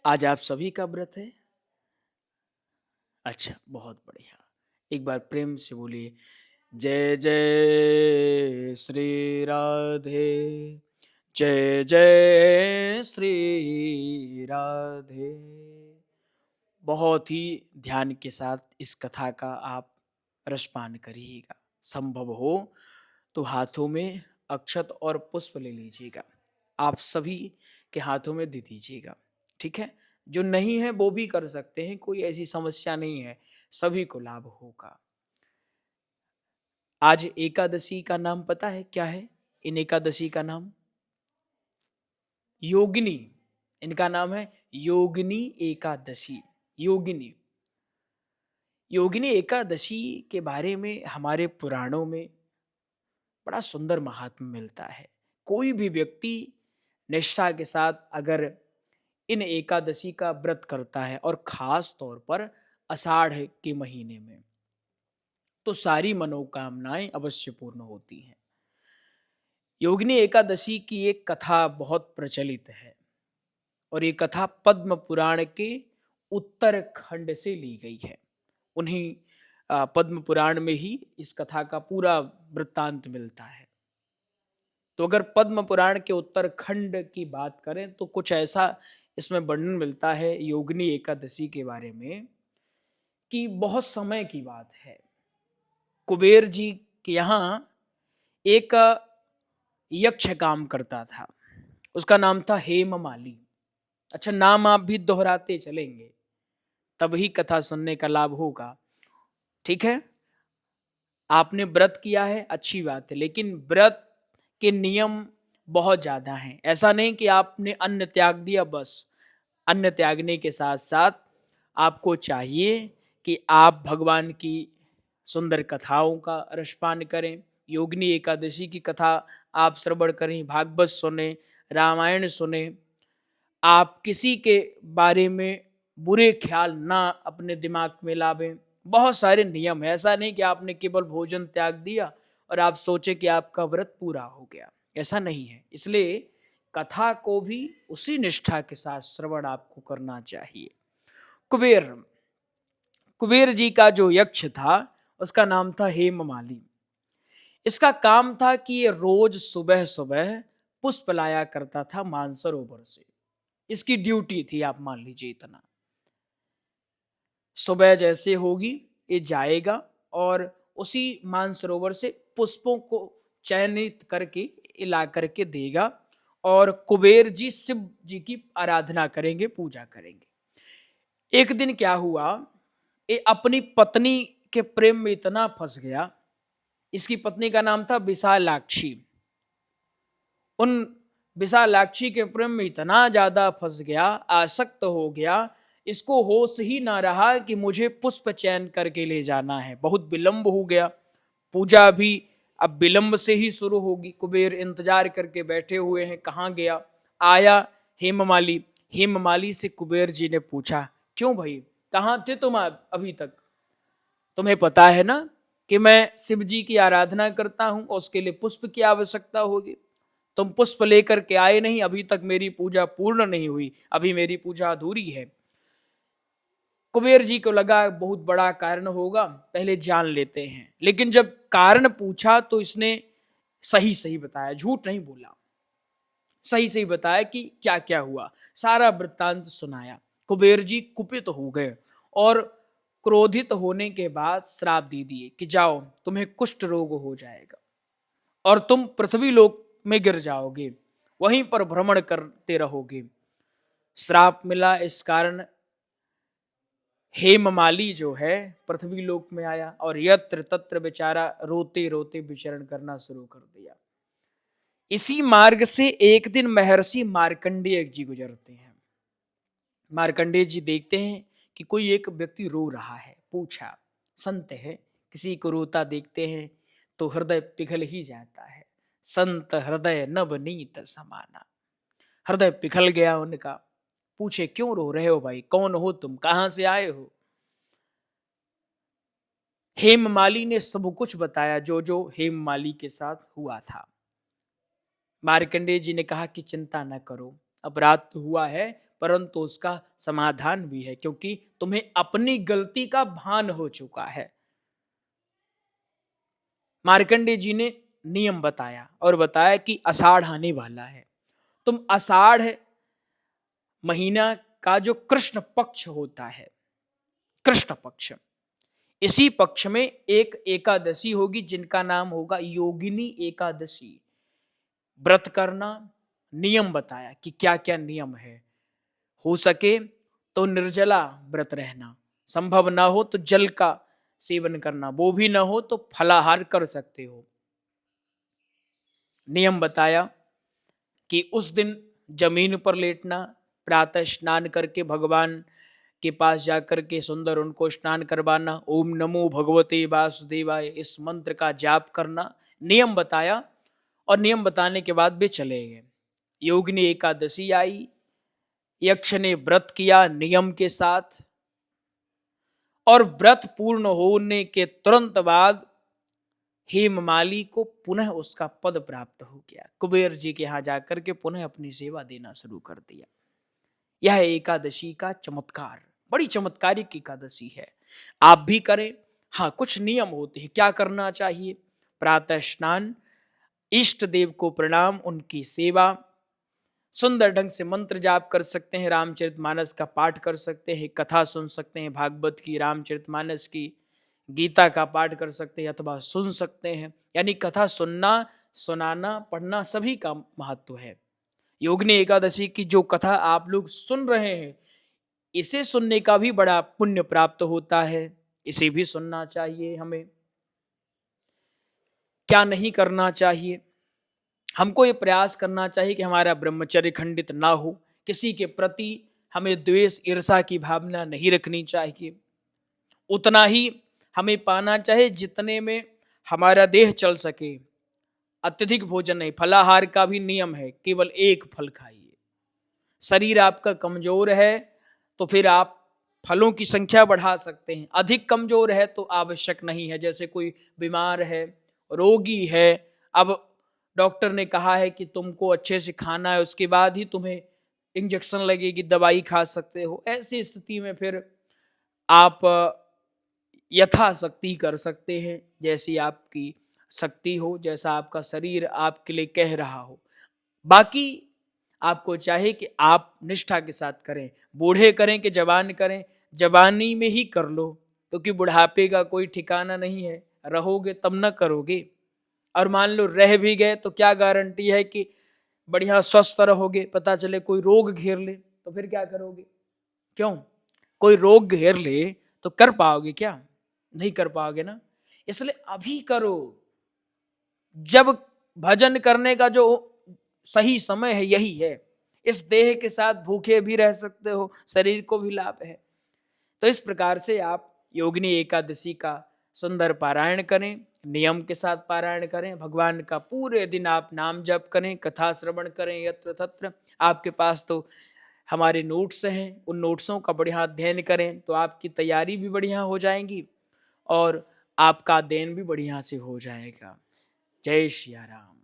आज आप सभी का व्रत है? अच्छा, बहुत बढ़िया। एक बार प्रेम से बोलिए, जय जय श्री राधे, जय जय श्री राधे। बहुत ही ध्यान के साथ इस कथा का आप रसपान करिएगा। संभव हो तो हाथों में अक्षत और पुष्प ले लीजिएगा। आप सभी के हाथों में दे दीजिएगा, ठीक है? जो नहीं है वो भी कर सकते हैं, कोई ऐसी समस्या नहीं है, सभी को लाभ होगा। आज एकादशी का नाम पता है क्या है? इन एकादशी का नाम योगिनी, इनका नाम है योगिनी एकादशी। योगिनी योगिनी एकादशी के बारे में हमारे पुराणों में बड़ा सुंदर महात्म्य मिलता है। कोई भी व्यक्ति निष्ठा के साथ अगर इन एकादशी का व्रत करता है और खास तौर पर आषाढ़ के महीने में, तो सारी मनोकामनाएं अवश्य पूर्ण होती हैं। योगिनी एकादशी की एक कथा बहुत प्रचलित है और ये कथा पद्म पुराण के उत्तरखंड से ली गई है। उन्हीं पद्म पुराण में ही इस कथा का पूरा वृत्तांत मिलता है। तो अगर पद्म पुराण के उत्तरखंड की बात करें तो कुछ ऐसा इसमें वर्णन मिलता है योगिनी एकादशी के बारे में कि बहुत समय की बात है। कुबेर जी के यहाँ एक यक्ष काम करता था, उसका नाम था हेममाली। अच्छा, नाम आप भी दोहराते चलेंगे तभी कथा सुनने का लाभ होगा, ठीक है? आपने व्रत किया है, अच्छी बात है, लेकिन व्रत के नियम बहुत ज्यादा हैं। ऐसा नहीं कि आपने अन्न त्याग दिया बस। अन्न त्यागने के साथ साथ आपको चाहिए कि आप भगवान की सुंदर कथाओं का रसपान करें। योगिनी एकादशी की कथा आप श्रवण करें, भागवत सुने, रामायण सुने। आप किसी के बारे में बुरे ख्याल ना अपने दिमाग में लावें। बहुत सारे नियम है, ऐसा नहीं कि आपने केवल भोजन त्याग दिया और आप सोचे कि आपका व्रत पूरा हो गया, ऐसा नहीं है। इसलिए कथा को भी उसी निष्ठा के साथ श्रवण आपको करना चाहिए। कुबेर कुबेर जी का जो यक्ष था उसका नाम था हेममाली। इसका काम था कि ये रोज सुबह सुबह पुष्प लाया करता था मानसरोवर से। इसकी ड्यूटी थी, आप मान लीजिए इतना। सुबह जैसे होगी ये जाएगा और उसी मानसरोवर से पुष्पों को चयनित करके ला करके देगा और कुबेर जी शिव जी की आराधना करेंगे, पूजा करेंगे। एक दिन क्या हुआ, ये अपनी पत्नी के प्रेम में इतना फंस गया। इसकी पत्नी का नाम था विशालाक्षी। उन विशालाक्षी के प्रेम में इतना ज्यादा फंस गया, आसक्त हो गया, इसको होश ही ना रहा कि मुझे पुष्प चयन करके ले जाना है। बहुत विलंब हो गया, पूजा भी अब विलंब से ही शुरू होगी। कुबेर इंतजार करके बैठे हुए हैं, कहाँ गया? आया हेममाली। हेममाली से कुबेर जी ने पूछा, क्यों भाई, कहाँ थे तुम अभी तक? तुम्हें पता है ना कि मैं शिव जी की आराधना करता हूं और उसके लिए पुष्प की आवश्यकता होगी। तुम पुष्प लेकर के आए नहीं, अभी तक मेरी पूजा पूर्ण नहीं हुई, अभी मेरी पूजा अधूरी है। कुबेर जी को लगा बहुत बड़ा कारण होगा, पहले जान लेते हैं। लेकिन जब कारण पूछा तो इसने सही सही बताया, झूठ नहीं बोला। सही सही बताया कि क्या क्या हुआ, सारा वृत्तांत सुनाया। कुबेर जी कुपित हो गए और क्रोधित होने के बाद श्राप दे दिए कि जाओ, तुम्हें कुष्ठ रोग हो जाएगा और तुम पृथ्वी लोक में गिर जाओगे, वहीं पर भ्रमण करते रहोगे। श्राप मिला, इस कारण हेममाली जो है पृथ्वी लोक में आया और यत्र तत्र बेचारा रोते रोते विचरण करना शुरू कर दिया। इसी मार्ग से एक दिन महर्षि मार्कंडेय जी गुजरते हैं। मार्कंडेय जी देखते हैं कि कोई एक व्यक्ति रो रहा है। पूछा, संत है, किसी को रोता देखते हैं तो हृदय पिघल ही जाता है। संत हृदय नवनीत समाना। हृदय पिघल गया उनका। पूछे, क्यों रो रहे हो भाई, कौन हो तुम, कहां से आए हो? हेममाली ने सब कुछ बताया जो जो हेममाली के साथ हुआ था। मार्कंडेय जी ने कहा कि चिंता न करो, अपराध तो हुआ है, परंतु उसका समाधान भी है, क्योंकि तुम्हें अपनी गलती का भान हो चुका है। मार्कंडेय जी ने नियम बताया और बताया कि आषाढ़ आने वाला है, तुम आषाढ़ महीना का जो कृष्ण पक्ष होता है, कृष्ण पक्ष, इसी पक्ष में एक एकादशी होगी जिनका नाम होगा योगिनी एकादशी। व्रत करना, नियम बताया कि क्या क्या नियम है। हो सके तो निर्जला व्रत रहना, संभव ना हो तो जल का सेवन करना, वो भी ना हो तो फलाहार कर सकते हो। नियम बताया कि उस दिन जमीन पर लेटना, प्रातः स्नान करके भगवान के पास जाकर के सुंदर उनको स्नान करवाना, ओम नमो भगवते वासुदेवाय इस मंत्र का जाप करना, नियम बताया। और नियम बताने के बाद वे चले गए। योगिनी एकादशी आई, यक्ष ने व्रत किया नियम के साथ, और व्रत पूर्ण होने के तुरंत बाद हेममाली को पुनः उसका पद प्राप्त हो गया। कुबेर जी के यहाँ जाकर के पुनः अपनी सेवा देना शुरू कर दिया। यह एकादशी का चमत्कार, बड़ी चमत्कारिक एकादशी है। आप भी करें। हाँ, कुछ नियम होते हैं। क्या करना चाहिए? प्रातः स्नान, इष्ट देव को प्रणाम, उनकी सेवा, सुंदर ढंग से मंत्र जाप कर सकते हैं, रामचरितमानस का पाठ कर सकते हैं, कथा सुन सकते हैं, भागवत की, रामचरितमानस की, गीता का पाठ कर सकते हैं अथवा सुन सकते हैं। यानी कथा सुनना, सुनाना, पढ़ना सभी का महत्व है। योगिनी एकादशी की जो कथा आप लोग सुन रहे हैं, इसे सुनने का भी बड़ा पुण्य प्राप्त होता है। इसे भी सुनना चाहिए हमें। क्या नहीं करना चाहिए? हमको ये प्रयास करना चाहिए कि हमारा ब्रह्मचर्य खंडित ना हो, किसी के प्रति हमें द्वेष ईर्षा की भावना नहीं रखनी चाहिए। उतना ही हमें पाना चाहिए जितने में हमारा देह चल सके। अत्यधिक भोजन नहीं, फलाहार का भी नियम है, केवल एक फल खाइए। शरीर आपका कमजोर है तो फिर आप फलों की संख्या बढ़ा सकते हैं। अधिक कमजोर है तो आवश्यक नहीं है। जैसे कोई बीमार है, रोगी है, अब डॉक्टर ने कहा है कि तुमको अच्छे से खाना है, उसके बाद ही तुम्हें इंजेक्शन लगेगी, दवाई खा सकते हो। ऐसी स्थिति में फिर आप यथाशक्ति कर सकते हैं, जैसी आपकी शक्ति हो, जैसा आपका शरीर आपके लिए कह रहा हो। बाकी आपको चाहे कि आप निष्ठा के साथ करें। बूढ़े करें कि जवान करें, जवानी में ही कर लो, क्योंकि बुढ़ापे का कोई ठिकाना नहीं है। रहोगे तब न करोगे। और मान लो रह भी गए तो क्या गारंटी है कि बढ़िया स्वस्थ रहोगे? पता चले कोई रोग घेर ले तो फिर क्या करोगे? क्यों? कोई रोग घेर ले तो कर पाओगे क्या? नहीं कर पाओगे ना। इसलिए अभी करो, जब भजन करने का जो सही समय है यही है। इस देह के साथ भूखे भी रह सकते हो, शरीर को भी लाभ है। तो इस प्रकार से आप योगिनी एकादशी का सुंदर पारायण करें, नियम के साथ पारायण करें, भगवान का पूरे दिन आप नाम जप करें, कथा श्रवण करें यत्र तत्र। आपके पास तो हमारे नोट्स हैं, उन नोट्सों का बढ़िया अध्ययन करें तो आपकी तैयारी भी बढ़िया हो जाएगी और आपका अध्ययन भी बढ़िया से हो जाएगा। जय श्री राम।